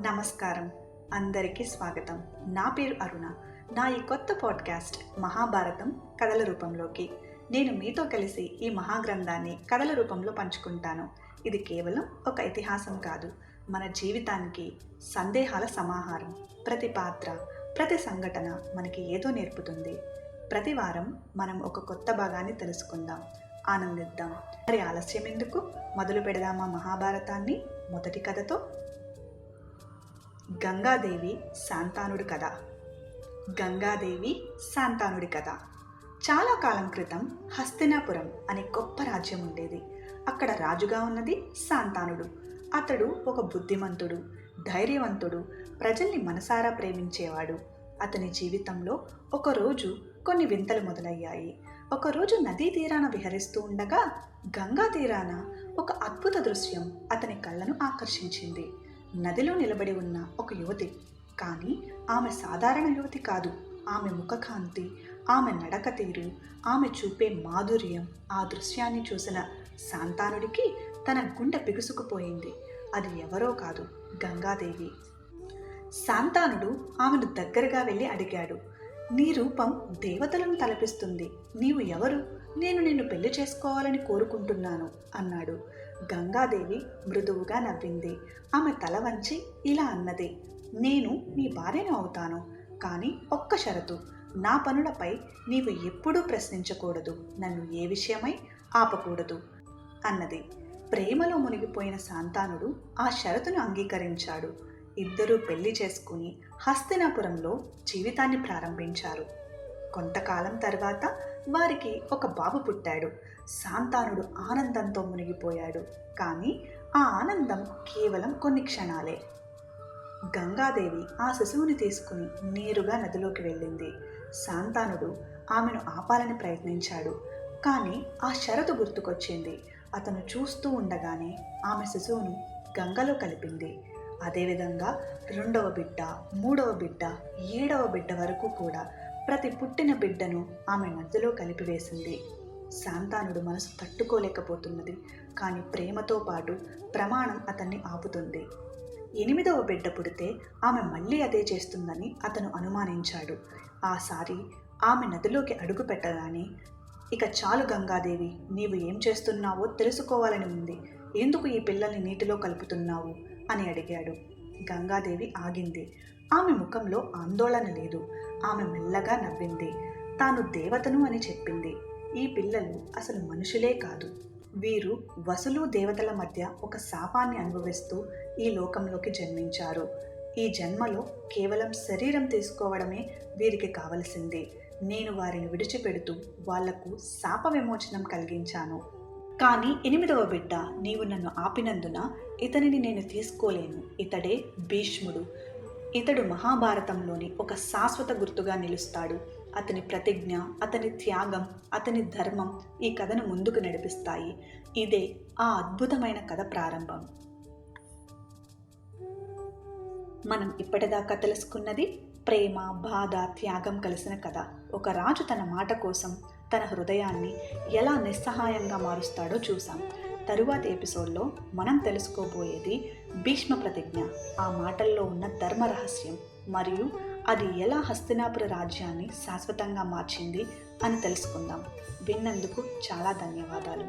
నమస్కారం, అందరికీ స్వాగతం. నా పేరు అరుణ. నా ఈ కొత్త పాడ్కాస్ట్ మహాభారతం కథల రూపంలోకి నేను మీతో కలిసి ఈ మహాగ్రంథాన్ని కథల రూపంలో పంచుకుంటాను. ఇది కేవలం ఒక ఇతిహాసం కాదు, మన జీవితానికి సందేహాల సమాహారం. ప్రతి పాత్ర, ప్రతి సంఘటన మనకి ఏదో నేర్పుతుంది. ప్రతి వారం మనం ఒక కొత్త భాగాన్ని తెలుసుకుందాం, ఆనందిద్దాం. మరి ఆలస్యం ఎందుకు, మొదలు పెడదామా మహాభారతాన్ని. మొదటి కథతో. గంగాదేవి శాంతానుడి కథ. గంగాదేవి శాంతానుడి కథ. చాలా కాలం క్రితం హస్తినాపురం అనే గొప్ప రాజ్యం ఉండేది. అక్కడ రాజుగా ఉన్నది శాంతానుడు. అతడు ఒక బుద్ధిమంతుడు, ధైర్యవంతుడు, ప్రజల్ని మనసారా ప్రేమించేవాడు. అతని జీవితంలో ఒకరోజు కొన్ని వింతలు మొదలయ్యాయి. ఒకరోజు నదీ తీరాన విహరిస్తూ ఉండగా గంగా తీరాన ఒక అద్భుత దృశ్యం అతని కళ్ళను ఆకర్షించింది. నదిలో నిలబడి ఉన్న ఒక యువతి. కానీ ఆమె సాధారణ యువతి కాదు. ఆమె ముఖకాంతి, ఆమె నడక తీరు, ఆమె చూపే మాధుర్యం, ఆ దృశ్యాన్ని చూసిన శాంతానుడికి తన గుండె బిగుసుకుపోయింది. అది ఎవరో కాదు, గంగాదేవి. శాంతానుడు ఆమెను దగ్గరగా వెళ్ళి అడిగాడు, నీ రూపం దేవతలను తలపిస్తుంది. నీవు ఎవరు? నేను నిన్ను పెళ్లి చేసుకోవాలని కోరుకుంటున్నాను అన్నాడు. గంగాదేవి మృదువుగా నవ్వింది. ఆమె తల వంచి ఇలా అన్నది, నేను నీ భార్యను అవుతాను, కానీ ఒక్క షరతు. నా పనులపై నీవు ఎప్పుడూ ప్రశ్నించకూడదు, నన్ను ఏ విషయమై ఆపకూడదు అన్నది. ప్రేమలో మునిగిపోయిన శాంతానుడు ఆ షరతును అంగీకరించాడు. ఇద్దరూ పెళ్లి చేసుకుని హస్తినాపురంలో జీవితాన్ని ప్రారంభించారు. కొంతకాలం తర్వాత వారికి ఒక బాబు పుట్టాడు. శాంతానుడు ఆనందంతో మునిగిపోయాడు. కానీ ఆ ఆనందం కేవలం కొన్ని క్షణాలే. గంగాదేవి ఆ శిశువుని తీసుకుని నేరుగా నదిలోకి వెళ్ళింది. శాంతానుడు ఆమెను ఆపాలని ప్రయత్నించాడు. కానీ ఆ షరతు గుర్తుకొచ్చింది. అతను చూస్తూ ఉండగానే ఆమె శిశువును గంగలో కలిపింది. అదేవిధంగా 2వ బిడ్డ, 3వ బిడ్డ, 7వ బిడ్డ వరకు కూడా ప్రతి పుట్టిన బిడ్డను ఆమె నదిలో కలిపివేసింది. శాంతానుడు మనసు తట్టుకోలేకపోతున్నది. కానీ ప్రేమతో పాటు ప్రమాణం అతన్ని ఆపుతుంది. 8వ బిడ్డ పుడితే ఆమె మళ్ళీ అదే చేస్తుందని అతను అనుమానించాడు. ఆసారి ఆమె నదిలోకి అడుగు పెట్టగానే, ఇక చాలు గంగాదేవి, నీవు ఏం చేస్తున్నావో తెలుసుకోవాలని ఉంది. ఎందుకు ఈ పిల్లల్ని నీటిలో కలుపుతున్నావు అని అడిగాడు. గంగాదేవి ఆగింది. ఆమె ముఖంలో ఆందోళన లేదు. ఆమె మెల్లగా నవ్వింది. తాను దేవతను అని చెప్పింది. ఈ పిల్లలు అసలు మనుషులే కాదు. వీరు వసులు దేవతల మధ్య ఒక శాపాన్ని అనుభవిస్తూ ఈ లోకంలోకి జన్మించారు. ఈ జన్మలో కేవలం శరీరం తీసుకోవడమే వీరికి కావలసింది. నేను వారిని విడిచిపెడుతూ వాళ్లకు శాప విమోచనం కలిగించాను. కానీ 8వ బిడ్డ, నీవు నన్ను ఆపినందున ఇతనిని నేను తీసుకోలేను. ఇతడే భీష్ముడు. ఇతడు మహాభారతంలోని ఒక శాశ్వత గుర్తుగా నిలుస్తాడు. అతని ప్రతిజ్ఞ, అతని త్యాగం, అతని ధర్మం ఈ కథను ముందుకు నడిపిస్తాయి. ఇదే ఆ అద్భుతమైన కథ ప్రారంభం. మనం ఇప్పటిదాకా తెలుసుకున్నది ప్రేమ, బాధ, త్యాగం కలిసిన కథ. ఒక రాజు తన మాట కోసం తన హృదయాన్ని ఎలా నిస్సహాయంగా మారుస్తాడో చూసాం. తరువాతి ఎపిసోడ్లో మనం తెలుసుకోబోయేది భీష్మ ప్రతిజ్ఞ, ఆ మాటల్లో ఉన్న ధర్మ రహస్యం, మరియు అది ఎలా హస్తినాపుర రాజ్యాన్ని శాశ్వతంగా మార్చింది అని తెలుసుకుందాం. విన్నందుకు చాలా ధన్యవాదాలు.